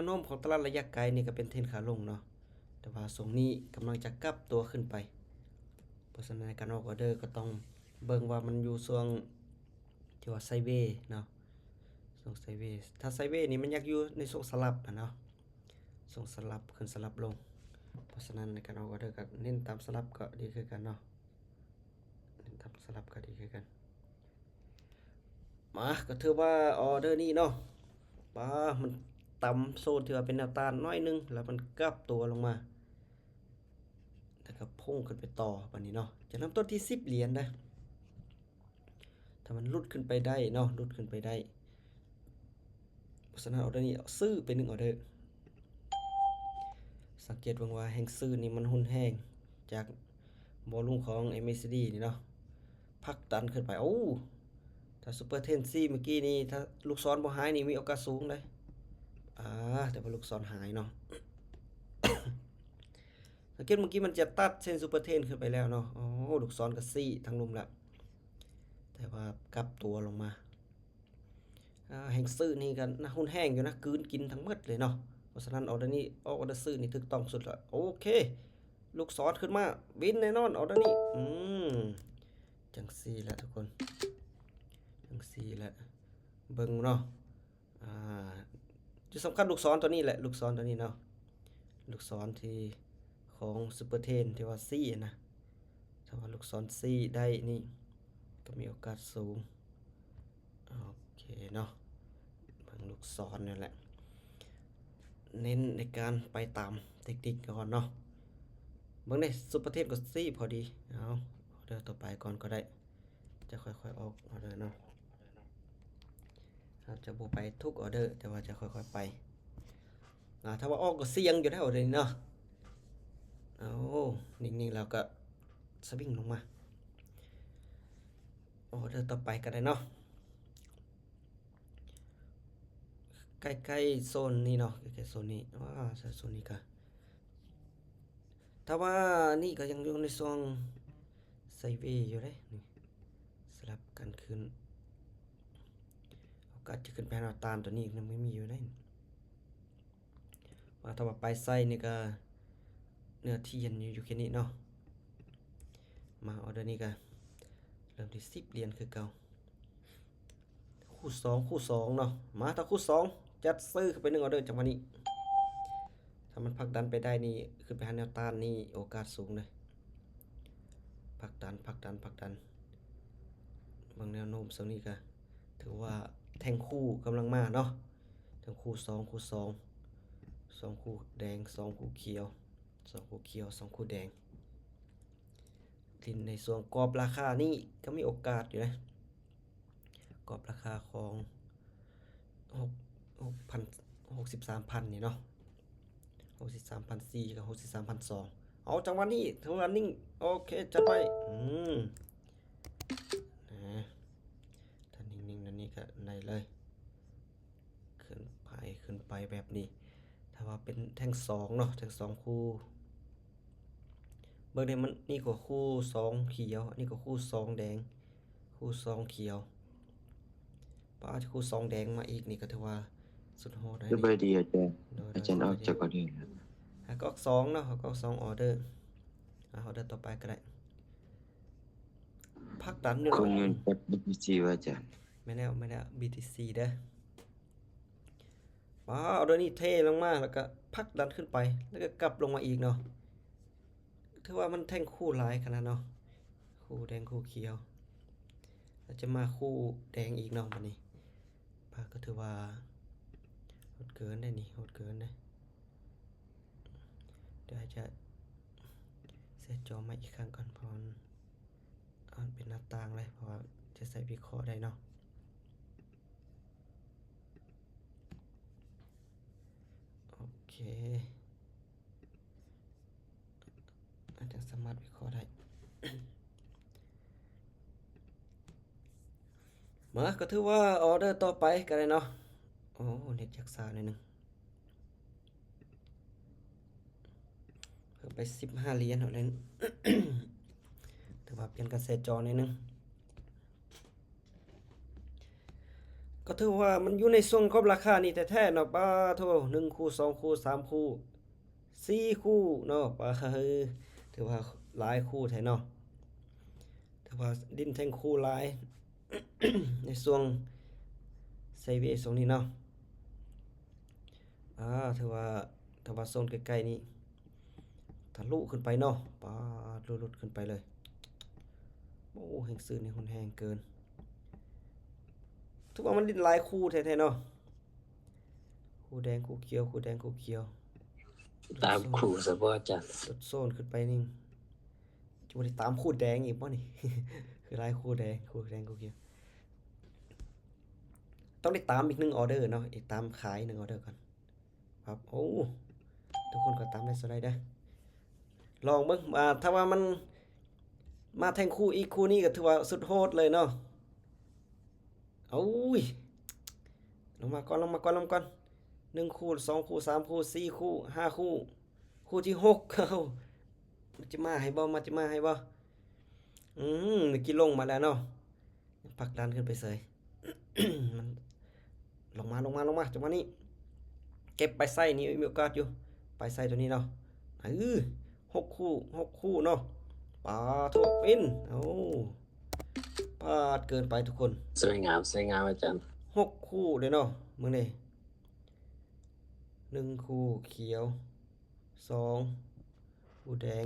วโน้มของตลาดระยะไกลนี่ก็เป็นเทรนขาลงเนาะแต่ว่าทรงนี้กำลังจะกลับตัวขึ้นไปเพราะฉะนั้นการออกออเดอร์ก็ต้องเบิ่งว่ามันอยู่ช่วงที่ว่าไซด์เวย์เนาะช่วงไซด์เวย์ถ้าไซด์เวย์นี่มันอยากอยู่ในช่วงสลับเนาะช่วงสลับขึ้นสลับลงเพราะฉะนั้นในการออกออเดอร์ก็เน้นตามสลับก็ดีคือกันเนาะเน้นตามสลับก็ดีคือกันมาก็ถือว่าออเดอร์นี้เนาะป้ามันต่ำโซนที่ว่าเป็นแนวต้านน้อยนึงแล้วมันกลับตัวลงมาแล้วก็พุ่งขึ้นไปต่อบัดนี้เนาะจะเริ่มต้นที่10เหรียญนะถ้ามันลุดขึ้นไปได้เนาะลุดขึ้นไปได้เพราะฉะนั้นออเดอร์นี้ซื้อไป1ออเดอร์สังเกตว่าแห่งซื้อนี่มันหุ้นแห้งจากวอลุ่มของ MACD นี่เนาะพักดันขึ้นไปโอ้ถ้าซูเปอร์เทนซี่เมื่อกี้นี่ถ้าลูกศรบ่หายนี่มีโอกาสสูงเลยแต่ว่าลูกศรหายเนาะ สังเกตเมื่อกี้มันจะตัดเส้นซูเปอร์เทนขึ้นไปแล้วเนาะโอ้ลูกศรก็ซี่ทั้งลุมละแต่ว่ากลับตัวลงมาแห่งซื้อนี่กันนะหุ้นแห้งอยู่นะกลืนกินทั้งหมดเลยเนาะเพราะฉะนั้นออเดอร์นี้ออเดอร์ซื้อนี่ถูกต้องสุดละโอเคลูกศรขึ้นมาวินแน่นอนออเดอร์นี้จังซี่แหละทุกคนจังซี่แหละเบิ่งเนาะจุดสำคัญลูกศรตัวนี้แหละลูกศรตัวนี้เนาะลูกศรที่ของซูเปอร์เทนที่ว่าซี่นะถ้าว่าลูกศรซี่ได้นี่ก็มีโอกาสสูงโอเคเนาะบางลูกศรนี่แหละเน้นในการไปตามเทคนิคก่อนเนาะเบิ่งได้ซูเปอร์เทนก็ซี่พอดีเอาออเดอร์ต่อไปก่อนก็ได้จะค่อยๆออกออเดอร์เนาะจะบ่ไปทุกออเดอร์แต่ว่าจะค่อยๆไปถ้าว่าออกก็เสี่ยงอยู่แล้วเดี๋ยวนี้เนาะเอานิ่งๆแล้วก็สวิงลงมาออเดอร์ต่อไปก็ได้เนาะใกล้ๆโซนนี้เนาะใกล้ๆโซนนี้โซนนี้ก็ถ้าว่านี่ก็ยังอยู่ในช่วงไซด์เวย์อยู่เลยนี่สลับกันขึ้นโอกาสจะขึ้นไปหาตามตัวนี้ยังไม่มีอยู่เลยว่าถ้าว่าไปไซด์นี่ก็เนื้อที่ยันอยู่แค่นี้เนาะมาออเดอร์นี้ก็เริ่มที่10เหรียญคือเก่าคู่2เนาะมาถ้าคู่2จัดซื้อขึ้นไป1ออเดอร์จังหวะนี้ถ้ามันผลักดันไปได้นี่ขึ้นไปหาแนวต้านนี่โอกาสสูงเลยผลักดันบางแนวโน้มตรงนี้ก็ถือว่าแทงคู่กำลังมาเนาะแทงคู่2คู่2คู่แดง2คู่เขียว2คู่เขียว2คู่แดงในส่วนกรอบราคานี่ก็มีโอกาสอยู่นะกรอบราคาของ63,000นี่เนาะ63,400กับ63,200เอาจังหวะนี้ถือว่านิ่งโอเคจัดไปถ้านิ่งๆนั่นนี่ก็ได้เลยขึ้นไปแบบนี้ถ้าว่าเป็นแท่ง2เนาะแท่ง2คู่เบิ่งได้มันนี่ก็คู่2เขียวนี่ก็คู่2แดงคู่2เขียวป้าคู่2แดงมาอีกนี่ก็ถือว่าสุดโหดได้สบายนี่ดีอาจารย์อาจารย์ออกจากออเดอร์ครับหากออก2เนาะหากออก2ออเดอร์ออเดอร์ต่อไปก็ได้พักดันอยู่คนเงินจาก BTC ว่าอาจารย์ไม่แน่ BTC เด้อว้าวเดี๋ยวนี้เทลงมาแล้วก็พักดันขึ้นไปแล้วก็กลับลงมาอีกเนาะถือว่ามันแท่งคู่หลายขนาดเนาะคู่แดงคู่เขียวแล้วจะมาคู่แดงอีกเนาะวันนี้พักก็ถือว่าโหดเกินได้นี่โหดเกินนะเดี๋ยวจะเซตจอมาอีกครั้งก่อนเพราะมันเป็นหน้าต่างเลยเพราะว่าจะใส่วิเคราะห์ได้เนาะโอเคอาจจะสามารถวิเคราะห์ได้ มาก็ถือว่าออเดอร์ต่อไปกันเลยเนาะโอ้เน็ตจักษาหน่อยนึงเพิ่มไป15เหรียญเอาเลย ถือว่าเปลี่ยนกระแสจอหน่อยนึง ก็ถือว่ามันอยู่ในช่วงของราคานี่แท้ๆเนาะป้าโท1คู่2คู่3คู่4คู่เนาะป้าถือว่าหลายคู่แท้เนาะถือว่าดินแท่งคู่หลาย ในช่วงไซเวย์ช่วงนี้เนาะอ่าถือว่าโซนใกล้ๆนี้ทะลุขึ้นไปเนาะป้าดลุดๆขึ้นไปเลยโอ้แห่งซื้อนี่หุนแฮงเกินถือว่ามันดินหลายคู่แท้ๆเนาะคู่แดงคู่เขียวคู่แดงคู่เขียว ตามขู่ซะบ่อาจารย์ ลดโซนขึ้นไปนี่จะบ่ได้ตามคู่แดงอีกบ่นี่ คือลายคู่แดงคู่แดงคู่เขียวต้องได้ตามอีก1ออเดอร์เนาะอีกตามขาย1ออเดอร์ก่อนครับโอ้ทุกคนก็ตามได้สไลด์ได้ลองเบิ่งถ้าว่ามันมาแทงคู่อีกคู่นี้ก็ถือว่าสุดโหดเลยเนาะโอ้ยลงมาก่อน1คู่2คู่3คู่4คู่5คู่คู่ที่6เอ้ามันจะมาให้บ่เมื่อกี้ลงมาแล้วเนาะผลักดันขึ้นไปเสย มันลงมาจังหวะนี้เก็บไปไส้นี่มีโอกาสอยู่ไปไส้ตัวนี้เนาะ6 คู่เนาะปาโทปินโอ้ปาดเกินไปทุกคน สวยงามอาจารย์ 6 คู่เลยเนาะมึงนี่1คู่เขียว2คู่แดง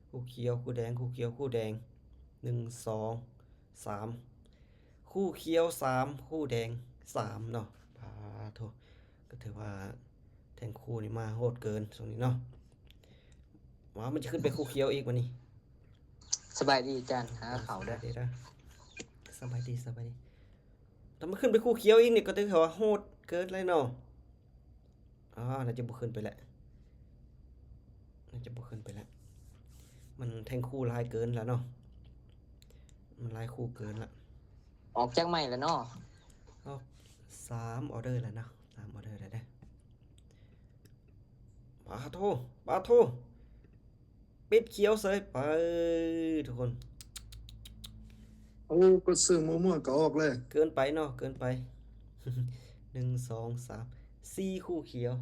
คู่เขียวคู่แดงคู่เขียวคู่แดง1 2 3คู่เขียว3คู่แดง3เนาะปาโทก็ถือว่าแทงคู่นี่มาโหดเกินตรงนี้เนาะว่ามันจะขึ้นไปคู่เขียวอีกวันนี้ สบายดีอาจารย์หาเขาได้ สบายดีนะสบายดีแต่มันขึ้นไปคู่เขียวอีกนี่ก็ถือว่าโหดเกินเลยเนาะน่าจะบ่ขึ้นไปแล้วมันแทงคู่หลายเกินแล้วเนาะมันหลายคู่เกินละ ออกจากใหม่แล้วเนาะ ก็3ออเดอร์แล้วเนาะ3ออเดอร์แล้วได้ปาโทปิดเขียวเสยไปทุกคน โอ้ก็ซื้อมั่วๆก็ออกเลย เกินไปเนาะเกินไป 1 2 3 4คู่เขียว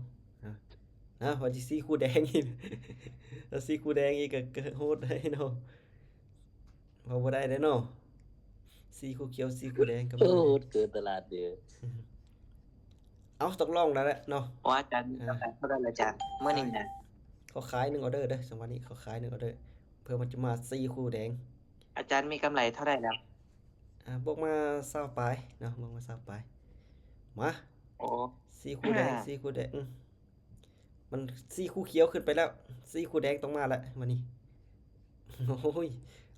นะพอจะ4คู่แดงอีก แล้ว4คู่แดงอีกก็โหดได้เนาะพอบ่ได้เด้อเนาะ4คู่เขียว4คู่แดงก็ โอ้ บ่ เกินตลาดเด้อ เอาต้องลองแล้วแหละเนาะ เพราะอาจารย์กาแฟเท่าไหร่ละอาจารย์เมื่อนี้นะ เขาขาย1ออเดอร์เด้อจังหวะนี้เขาขาย1ออเดอร์เพื่อมันจะมา4คู่แดง อาจารย์มีกำไรเท่าไหร่แล้ว บวกมา20ปลายเนาะบวกมา20ปลายมา โอ้ 4คู่แดง4คู่แดงมัน4คู่เขียวขึ้นไปแล้ว4คู่แดงต้องมาแล้ววันนี้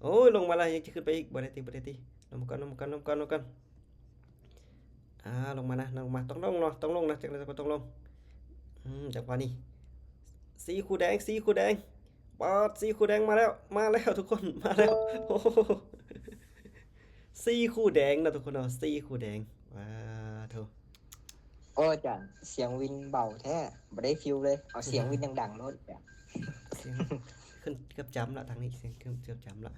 โอ้ยลงมาแล้วยังจะขึ้นไปอีกบ่ได้ติลงมาก่อนลงมาก่อนลงมานะลงมาต้องลงเนาะจังได๋ก็ต้องลงจังหวะนี้4คู่แดงปาด4คู่แดงมาแล้วทุกคนมาแล้วโอ้โห4คู่แดงนะทุกคนเนาะ4คู่แดงว้าโธ่ โอ้อาจารย์เสียงวินเบาแท้บ่ได้ฟิลเลยเอาเสียงวินดังๆโลดแบบ เสียงขึ้นเกือบจำละทางนี้เสียงเกือบจำละ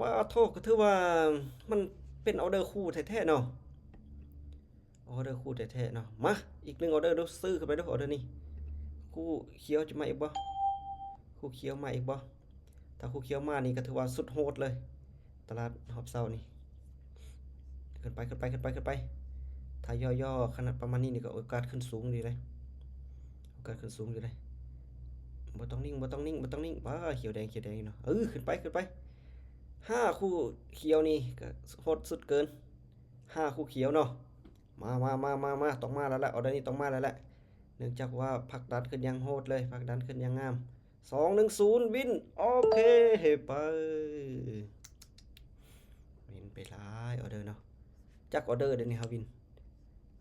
ว่าโทษก็ถือว่ามันเป็นออเดอร์คู่แท้ๆเนาะออเดอร์คู่แท้ๆเนาะมาอีก1ออเดอร์ดูซื้อขึ้นไปดูออเดอร์นี้คู่เขียวจะมาอีกบ่คู่เขียวมาอีกบ่ถ้าคู่เขียวมานี่ก็ถือว่าสุดโหดเลยตลาดหอบเซานี่ขึ้นไปถ้าย่อๆขนาดประมาณนี้นี่ก็โอกาสขึ้นสูงดีเลยบ่ต้องนิ่งว้าเขียวแดงอยู่เนาะขึ้นไป5คู่เขียวนี่ก็โหดสุดเกิน5คู่เขียวเนาะมาต้องมาแล้วแหละออเดอร์นี้ต้องมาแล้วแหละเนื่องจากว่าผลักดันขึ้นอย่างโหดเลยผลักดันขึ้นอย่างงาม2-1-0วินโอเคไปวินไปหลายออเดอร์เนาะจักออเดอร์เดี๋ยวนี้ครับวิน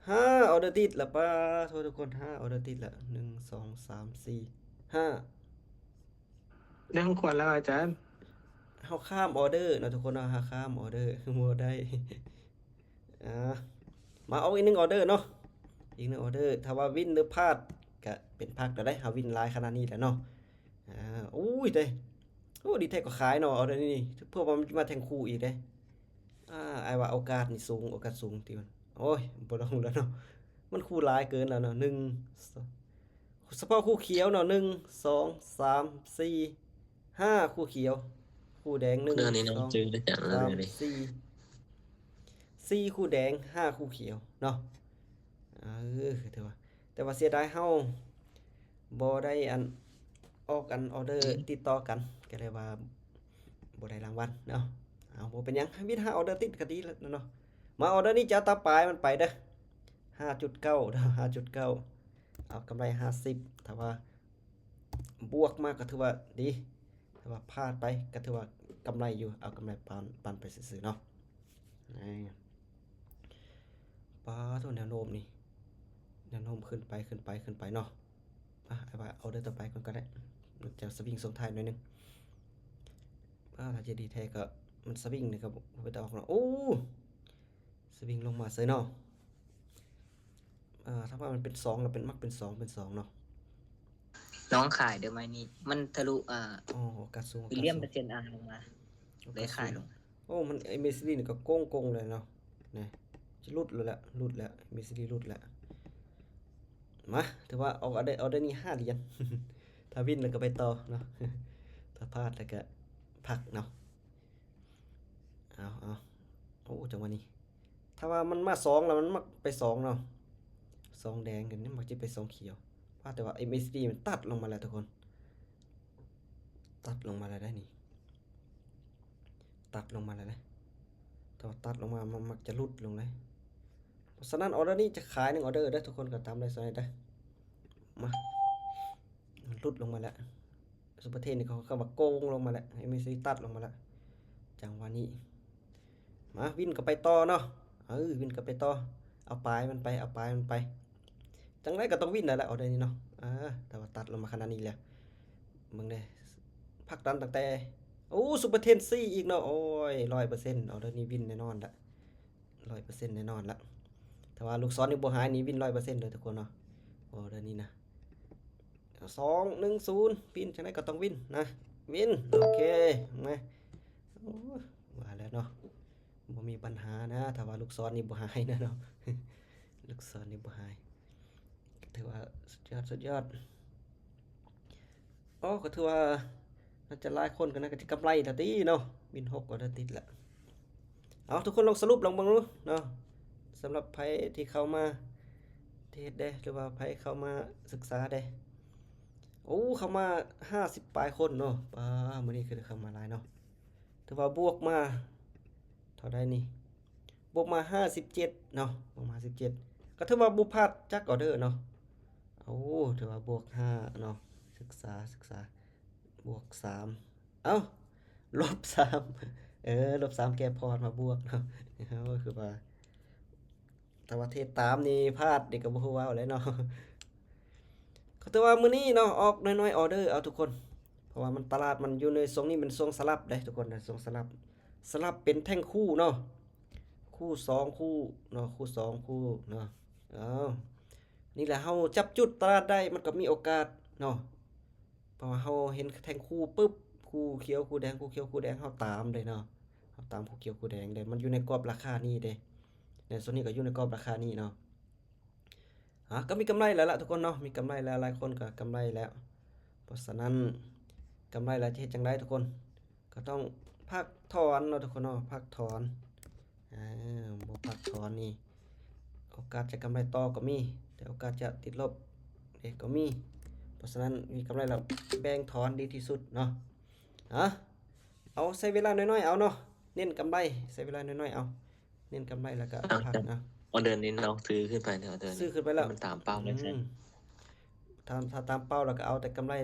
5ออเดอร์ติดละป้าโทษทุกคน5ออเดอร์ติดละ1 2 3 4 5 เรื่องขวดแล้วอาจารย์ เฮาข้ามออเดอร์เนาะทุกคนเนาะเฮาข้ามออเดอร์ บ่ได้ มาเอาอีก1ออเดอร์เนาะอีก1ออเดอร์ถ้าว่าวินหรือพลาดก็เป็นพักก็ได้เฮาวินหลายขนาดนี้แหละเนาะอุ้ยเด้โอ้ดีแท้ก็ขายเนาะออเดอร์นี้เพื่อว่ามันมาแทงคู่อีกเด้ ไอ้ว่าโอกาสนี่สูงโอกาสสูงที่มันโอ้ยบ่ต้องแล้วเนาะมันคู่หลายเกินแล้วเนาะเฉพาะคู่เขียวเนาะ1 2 3 4 5คู่เขียวคู่แดง เดือนนี้น้อง 1 จื้ออาจารย์ 2 แล้วเดือน 3 นี้ 4คู่แดง5คู่เขียวเนาะถือว่าแต่ว่าเสียดายเฮาบ่ได้ออกออเดอร์ติดต่อกันก็เลยว่าบ่ได้รางวัลเนาะเอาบ่เป็นหยังมี5ออเดอร์ติดก็ดีแล้วเนาะมาออเดอร์นี้จะเอาตาปลายมันไปเด้อ 5.9 เด้อ 5.9 เอากำไร50ถ้าว่าบวกมากก็ถือว่าดีถ้าว่าพลาดไปก็ถือว่ากำไรอยู่เอากำไรปานไปซื่อๆเนาะปาตัวแนวโน้มนี่แนวโน้มขึ้นไปเนาะไอ้ว่าเอาเดอร์ต่อไปก่อนก็ได้มันจะสวิงส่งท้ายหน่อยนึงถ้าจะดีแท้ก็มันสวิงนี่ก็บ่ไปต่อออกเนาะโอ้สวิงลงมาเสยเนาะถ้าว่ามันเป็น2แล้วเป็นมักเป็น2เนาะ น้องขายเดี๋ยวไม้นี้มันทะลุอ๋อโอกาสสูง วิลเลียมเปอร์เซ็นต์ลงมาเลยขายลง โอ้มันไอ้เมซิลีนี่ก็โกงเลยเนาะนี่จะหลุดแล้วเมซิลีหลุดแล้วมาถือว่าเอาได้นี่5เหรียญ ถ้าวินแล้วก็ไปต่อเนาะ ถ้าพลาดแล้วก็พักเนาะเอาโอ้จังหวะนี้ถ้าว่ามันมา2แล้วมันมักไป2เนาะ2แดงกันนี่มักจะไป2เขียวแต่ว่าไอ้เมซิลีมันตัดลงมาแล้วทุกคนตัดลงมาแล้วได้นี่ตัดลงมาแล้วนะถ้าตัดลงมามันมักจะหลุดลงเลยเพราะฉะนั้นออเดอร์นี้จะขาย1ออเดอร์ได้ทุกคนก็ตามได้ซอยได้มามันหลุดลงมาแล้วซุปเปอร์เทนนี่เขาว่าโกงลงมาแล้วไอ้เมซิลีตัดลงมาแล้วจังหวะนี้มาวินก็ไปต่อเนาะวินก็ไปต่อเอาปลายมันไปจังไรก็ต้องวินแล้วแหละเอาได้นี่เนาะแต่ว่าตัดลงมาขนาดนี้แล้วมึงเด้พักดันตั้งแต่โอ้ซุปเปอร์เทนซี่อีกเนาะโอ้ย 100% เอาเด้อนี่วินแน่นอนละ 100% แน่นอนละแต่ว่าลูกศรนี่บ่หายนี่วิน 100% เลยทุกคนเนาะโอ้เด้อนี่นะ2 1 0ปินจังได๋ก็ต้องวินนะวินโอเคมาโอ้ว่าแล้วเนาะบ่มีปัญหานะถ้าว่าลูกศรนี่บ่หายนะเนาะ ลูกศรนี่บ่หายถือว่าสุดยอดก็ถือว่าน่าจะหลายคนก็น่าจะกำไรทันทีเนาะบิน6ก็ได้ติดละเอาทุกคนลองสรุปลองเบิ่งดูเนาะสำหรับไผที่เข้ามาเทศได้หรือว่าไผเข้ามาศึกษาได้เข้ามา50ปลายคนเนาะมื้อนี้คือเข้ามาหลายเนาะถือว่าบวกมาเท่าใดนี่บวกมา57เนาะบวกมา57ก็ถือว่าบ่พลาดจักออเดอร์เนาะถือว่าบวก5เนาะศึกษาบวก3ลบ3ลบ3แก้พอดมาบวกเนาะคือว่าแต่ว่าเทศตามนี่พลาดนี่ก็บ่ฮู้ว่าอะไรเนาะก็ถือว่ามื้อนี้เนาะออกน้อยๆออเดอร์เอาทุกคนเพราะว่ามันตลาดมันอยู่ในทรงนี้เป็นทรงสลับเด้ทุกคนนะทรงสลับเป็นแท่งคู่เนาะคู่2คู่เนาะคู่2คู่เนาะนี่แหละเฮาจับจุดตลาดได้มันก็มีโอกาสเนาะเพราะว่าเฮาเห็นแท่งคู่ปึ๊บคู่เขียวคู่แดงคู่เขียวคู่แดงเฮาตามเลยเนาะเฮาตามคู่เขียวคู่แดงได้มันอยู่ในกรอบราคานี้เด้ในส่วนนี้ก็อยู่ในกรอบราคานี้เนาะก็มีกำไรแล้วล่ะทุกคนเนาะมีกำไรแล้วหลายคนก็กำไรแล้วเพราะฉะนั้นกำไรแล้วจะเฮ็ดจังได๋ทุกคนก็ต้องพักถอนเนาะทุกคนเนาะพักถอนบ่พักถอนนี่โอกาสจะกำไรต่อก็มีแต่โอกาสจะติดลบก็มีเพราะฉะนั้นมีกำไรแล้วแบ่งถอนดีที่สุดเนาะเอาใช้เวลาน้อยๆเอาเนาะเน้นกำไรใช้เวลาน้อยๆเอาเน้นกำไรแล้วก็พักนะ ออเดือนนี้น้องซื้อขึ้นไปเนี่ยออเดือน ซื้อขึ้นไปแล้ว มันตามเป้าเลยใช่ ถ้าตามเป้าแล้วก็เอาแต่กำไร